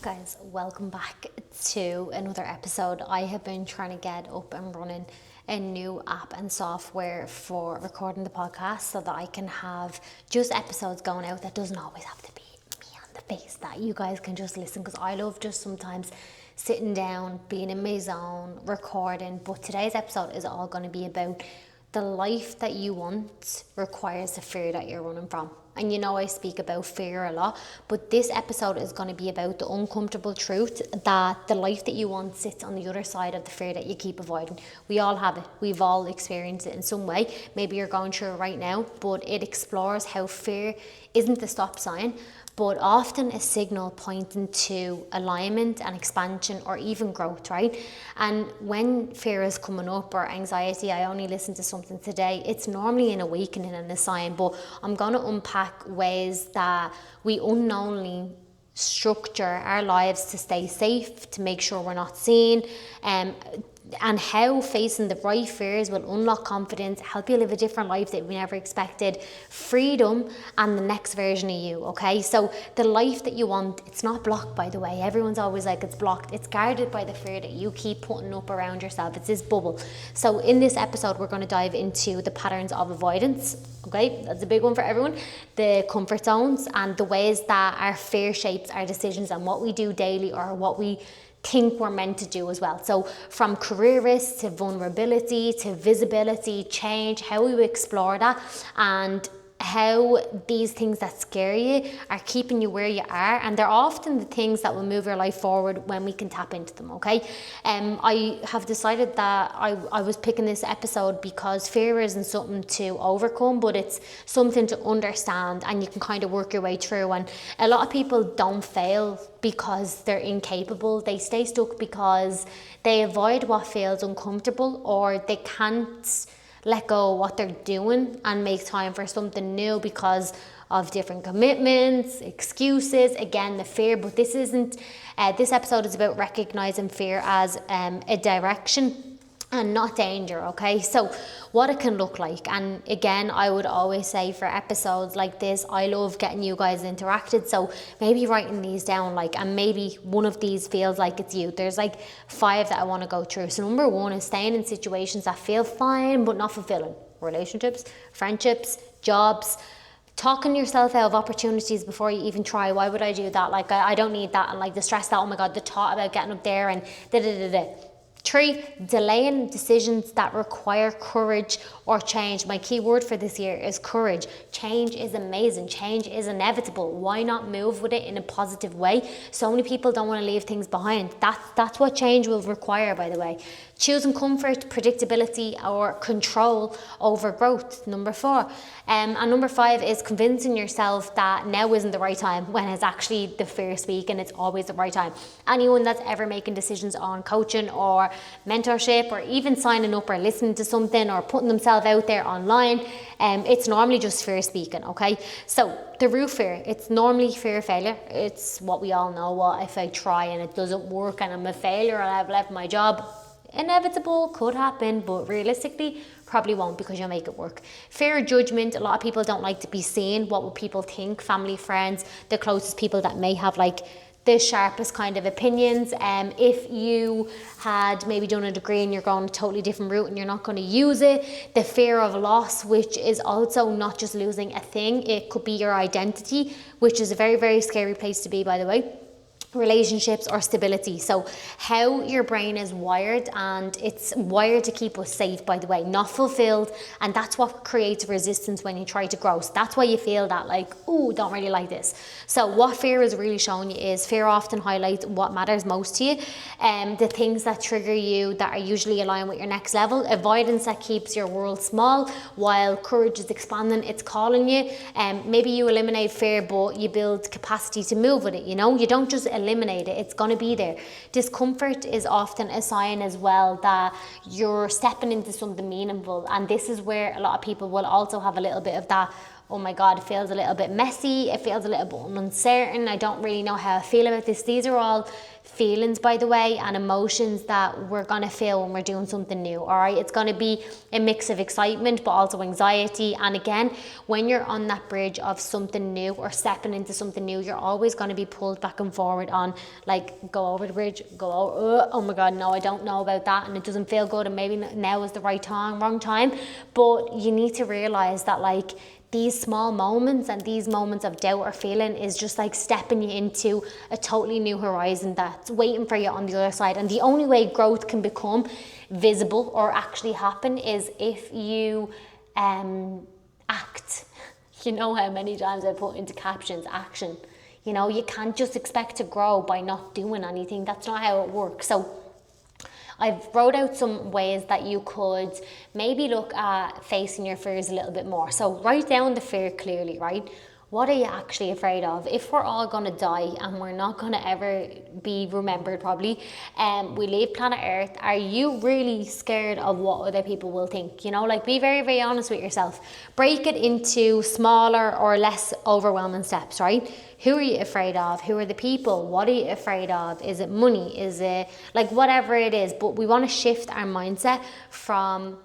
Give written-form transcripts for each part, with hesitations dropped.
Guys, welcome back to another episode. I have been trying to get up and running a new app and software for recording the podcast so that I can have just episodes going out that doesn't always have to be me on the face, that you guys can just listen, because I love just sometimes sitting down, being in my zone, recording. But today's episode is all going to be about the life that you want requires the fear that you're running from. And you know I speak about fear a lot, but this episode is going to be about the uncomfortable truth that the life that you want sits on the other side of the fear that you keep avoiding. We all have it. We've all experienced it in some way. Maybe you're going through it right now, but it explores how fear isn't the stop sign, but often a signal pointing to alignment and expansion or even growth, right? And when fear is coming up or anxiety, I only listened to something today, it's normally an awakening and a sign, but I'm going to unpack ways that we unknowingly structure our lives to stay safe, to make sure we're not seen, and how facing the right fears will unlock confidence, help you live a different life that we never expected, freedom, and the next version of you, okay? So the life that you want, it's not blocked, by the way. Everyone's always like it's blocked. It's guarded by the fear that you keep putting up around yourself. It's this bubble. So in this episode, we're going to dive into the patterns of avoidance, okay? That's a big one for everyone. The comfort zones and the ways that our fear shapes our decisions and what we do daily or what we think we're meant to do as well. So from career risk to vulnerability to visibility, change, how we explore that, and how these things that scare you are keeping you where you are, and they're often the things that will move your life forward when we can tap into them, okay? I have decided that I was picking this episode because fear isn't something to overcome, but it's something to understand, and you can kind of work your way through. And a lot of people don't fail because they're incapable. They stay stuck because they avoid what feels uncomfortable, or they can't let go of what they're doing and make time for something new because of different commitments, excuses, again, the fear. But this isn't, this episode is about recognizing fear as a direction and not danger, okay? So what it can look like. And again, I would always say for episodes like this, I love getting you guys interacted. So maybe writing these down, and maybe one of these feels like it's you. There's 5 that I want to go through. So number 1 is staying in situations that feel fine but not fulfilling. Relationships, friendships, jobs, talking yourself out of opportunities before you even try. Why would I do that? I don't need that. And the stress that, oh my God, the thought about getting up there and da-da-da-da. 3, delaying decisions that require courage or change. My key word for this year is courage. Change is amazing. Change is inevitable. Why not move with it in a positive way? So many people don't want to leave things behind. That's what change will require, by the way. Choosing comfort, predictability, or control over growth. Number 4. And number 5 is convincing yourself that now isn't the right time, when it's actually the fear speaking. It's always the right time. Anyone that's ever making decisions on coaching or mentorship or even signing up or listening to something or putting themselves out there online, it's normally just fear speaking, okay? So the root fear, it's normally fear of failure. It's what we all know. What if I try and it doesn't work and I'm a failure and I've left my job? Inevitable, could happen, but realistically probably won't, because you'll make it work. Fear of judgment. A lot of people don't like to be seen. What will people think? Family, friends, the closest people that may have the sharpest kind of opinions. If you had maybe done a degree and you're going a totally different route and you're not going to use it. The fear of loss, which is also not just losing a thing, it could be your identity, which is a very, very scary place to be, by the way. Relationships or stability. So how your brain is wired, and it's wired to keep us safe, by the way, not fulfilled, and that's what creates resistance when you try to grow. So that's why you feel that ooh, don't really like this. So what fear is really showing you is fear often highlights what matters most to you, the things that trigger you that are usually aligned with your next level. Avoidance that keeps your world small, while courage is expanding, it's calling you. Maybe you eliminate fear, but you build capacity to move with it. You don't just eliminate it, it's going to be there. Discomfort is often a sign as well that you're stepping into something meaningful, and this is where a lot of people will also have a little bit of that oh my God, it feels a little bit messy, it feels a little bit uncertain, I don't really know how I feel about this. These are all feelings, by the way, and emotions that we're going to feel when we're doing something new. All right, it's going to be a mix of excitement but also anxiety. And again, when you're on that bridge of something new or stepping into something new, you're always going to be pulled back and forward on, like, go over the bridge, go over, oh my God, no, I don't know about that, and it doesn't feel good, and maybe now is the right time, wrong time. But you need to realize that, like, these small moments and these moments of doubt or feeling is just like stepping you into a totally new horizon that's waiting for you on the other side. And the only way growth can become visible or actually happen is if you act. You know how many times I put into captions, action. You know, you can't just expect to grow by not doing anything. That's not how it works. So I've wrote out some ways that you could maybe look at facing your fears a little bit more. So write down the fear clearly, right? What are you actually afraid of? If we're all going to die and we're not going to ever be remembered probably, we leave planet Earth, are you really scared of what other people will think? You know, like, be very, very honest with yourself. Break it into smaller or less overwhelming steps, right? Who are you afraid of? Who are the people? What are you afraid of? Is it money? Is it, like, whatever it is? But we want to shift our mindset from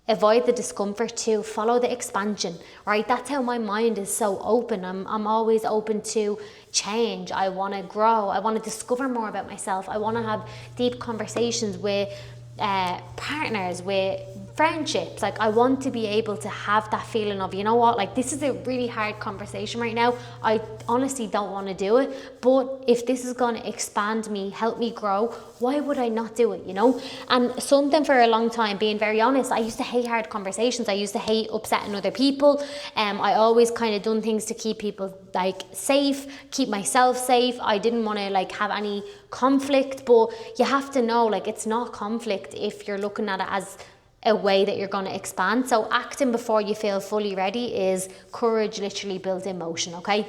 avoid the discomfort to follow the expansion, right? That's how my mind is so open. I'm always open to change. I want to grow. I want to discover more about myself. I want to have deep conversations with partners, with friendships. Like, I want to be able to have that feeling of, you know what, like, this is a really hard conversation right now. I honestly don't want to do it, but if this is going to expand me, help me grow, why would I not do it, you know? And something for a long time, being very honest, I used to hate hard conversations. I used to hate upsetting other people. I always kind of done things to keep people, like, safe, keep myself safe. I didn't want to, like, have any conflict, but you have to know, like, it's not conflict if you're looking at it as a way that you're going to expand. So acting before you feel fully ready is courage literally built in motion, okay?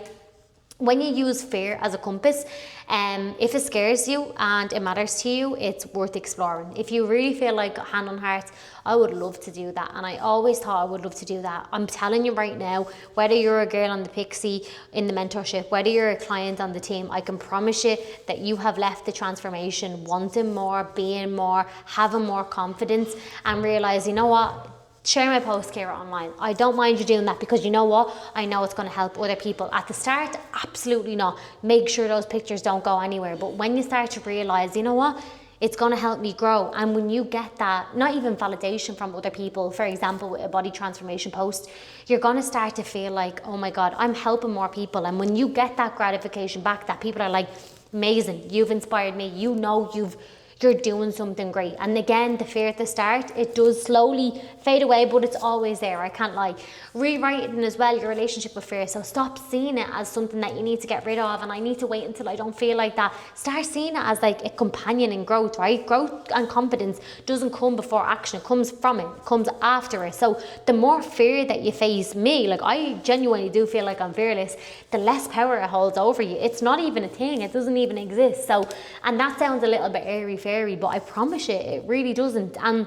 When you use fear as a compass, if it scares you and it matters to you, it's worth exploring. If you really feel like, hand on heart, I would love to do that, and I always thought I would love to do that, I'm telling you right now, whether you're a girl on the Pixie in the mentorship, whether you're a client on the team, I can promise you that you have left the transformation wanting more, being more, having more confidence, and realize, you know what, share my post, Kira, online. I don't mind you doing that, because you know what? I know it's going to help other people. At the start, absolutely not. Make sure those pictures don't go anywhere. But when you start to realize, you know what? It's going to help me grow. And when you get that, not even validation from other people, for example, with a body transformation post, you're going to start to feel like, oh my God, I'm helping more people. And when you get that gratification back, that people are like, amazing, you've inspired me. You know, you're doing something great. And again, the fear at the start, it does slowly fade away, but it's always there, I can't lie. Rewriting as well your relationship with fear. So stop seeing it as something that you need to get rid of, and I need to wait until I don't feel like that. Start seeing it as like a companion in growth, right? Growth and confidence doesn't come before action, it comes from it, it comes after it. So the more fear that you face, me, like, I genuinely do feel like I'm fearless, the less power it holds over you. It's not even a thing, it doesn't even exist. So, and that sounds a little bit airy-fairy, but I promise you, it really doesn't. And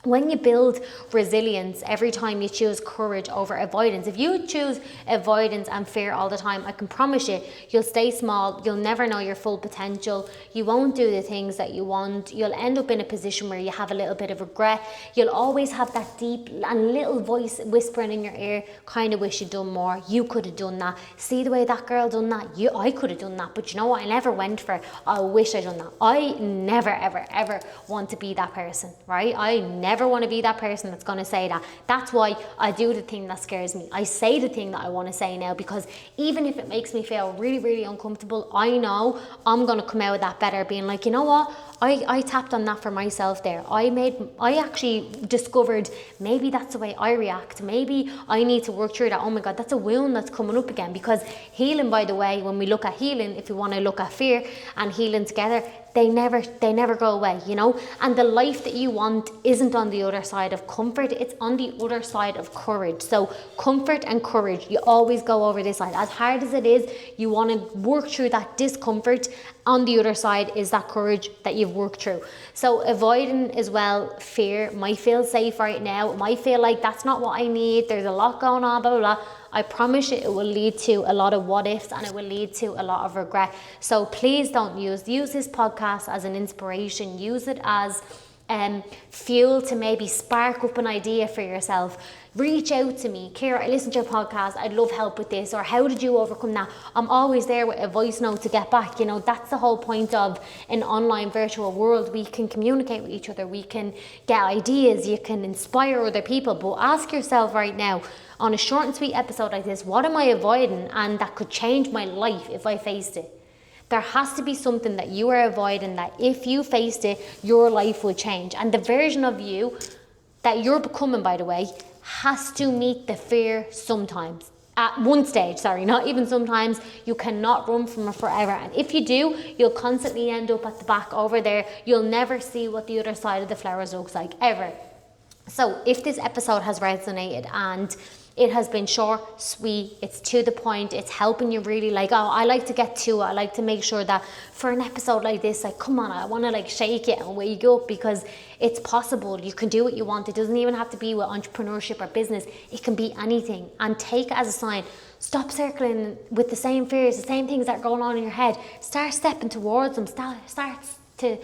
when you build resilience every time you choose courage over avoidance, if you choose avoidance and fear all the time, I can promise you, you'll stay small, you'll never know your full potential, you won't do the things that you want, you'll end up in a position where you have a little bit of regret, you'll always have that deep and little voice whispering in your ear, kind of wish you'd done more, you could have done that, see the way that girl done that, I could have done that, but you know what, I never went for it, I wish I'd done that. I never ever ever want to be that person, right? I never want to be that person that's going to say that. That's why I do the thing that scares me. I say the thing that I want to say now, because even if it makes me feel really, really uncomfortable, I know I'm going to come out of that better, being like, you know what, I tapped on that for myself there. I actually discovered maybe that's the way I react. Maybe I need to work through that. Oh my God, that's a wound that's coming up again. Because healing, by the way, when we look at healing, if we want to look at fear and healing together, they never go away, you know? And the life that you want isn't on the other side of comfort, it's on the other side of courage. So comfort and courage, you always go over this side. As hard as it is, you want to work through that discomfort. On the other side is that courage that you've worked through. So avoiding as well fear might feel safe right now. It might feel like that's not what I need. There's a lot going on, blah, blah, blah. I promise you it will lead to a lot of what ifs, and it will lead to a lot of regret. So please don't use this podcast as an inspiration. Use it as fuel to maybe spark up an idea for yourself. Reach out to me, Ciara, I listened to your podcast, I'd love help with this, or how did you overcome that? I'm always there with a voice note to get back. You know, that's the whole point of an online virtual world. We can communicate with each other, we can get ideas, you can inspire other people. But ask yourself right now, on a short and sweet episode like this, what am I avoiding and that could change my life if I faced it? There has to be something that you are avoiding that if you faced it, your life will change. And the version of you that you're becoming, by the way, has to meet the fear sometimes. At one stage, not even sometimes. You cannot run from it forever. And if you do, you'll constantly end up at the back over there. You'll never see what the other side of the flowers looks like, ever. So if this episode has resonated and it has been short, sweet, it's to the point, it's helping you really I like to get to it. I like to make sure that for an episode like this, come on, I want to shake it and wake you up, because it's possible. You can do what you want. It doesn't even have to be with entrepreneurship or business. It can be anything. And take it as a sign. Stop circling with the same fears, the same things that are going on in your head. Start stepping towards them. Start to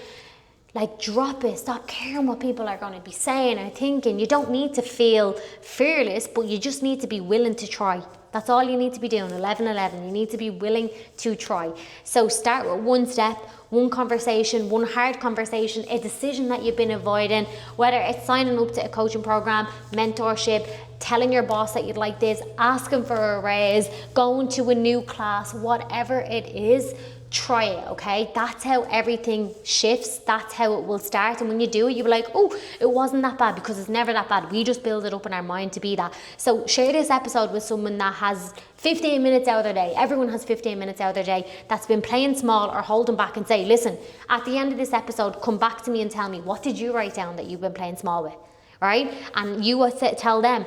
drop it. Stop caring what people are going to be saying or thinking. You don't need to feel fearless, but you just need to be willing to try. That's all you need to be doing. 11-11. You need to be willing to try. So start with one step, one conversation, one hard conversation, a decision that you've been avoiding, whether it's signing up to a coaching program, mentorship, telling your boss that you'd like this, asking for a raise, going to a new class, whatever it is. Try it, okay? That's how everything shifts. That's how it will start. And when you do it, you'll be like, oh, it wasn't that bad, because it's never that bad. We just build it up in our mind to be that. So share this episode with someone that has 15 minutes out of their day. Everyone has 15 minutes out of their day that's been playing small or holding back, and say, listen, at the end of this episode, come back to me and tell me, what did you write down that you've been playing small with, right? And you tell them,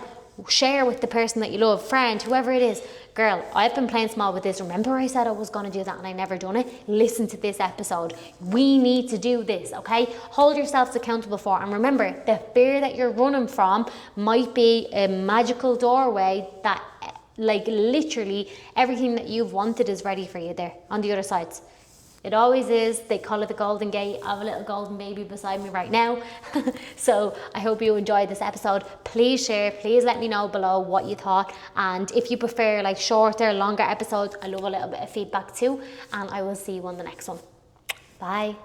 share with the person that you love, friend, whoever it is. Girl, I've been playing small with this. Remember I said I was going to do that and I never done it? Listen to this episode. We need to do this, okay? Hold yourselves accountable for it. And remember, the fear that you're running from might be a magical doorway that literally everything that you've wanted is ready for you there on the other side. It always is. They call it the golden gate. I have a little golden baby beside me right now. So I hope you enjoyed this episode. Please share. Please let me know below what you thought. And if you prefer shorter, longer episodes, I love a little bit of feedback too. And I will see you on the next one. Bye.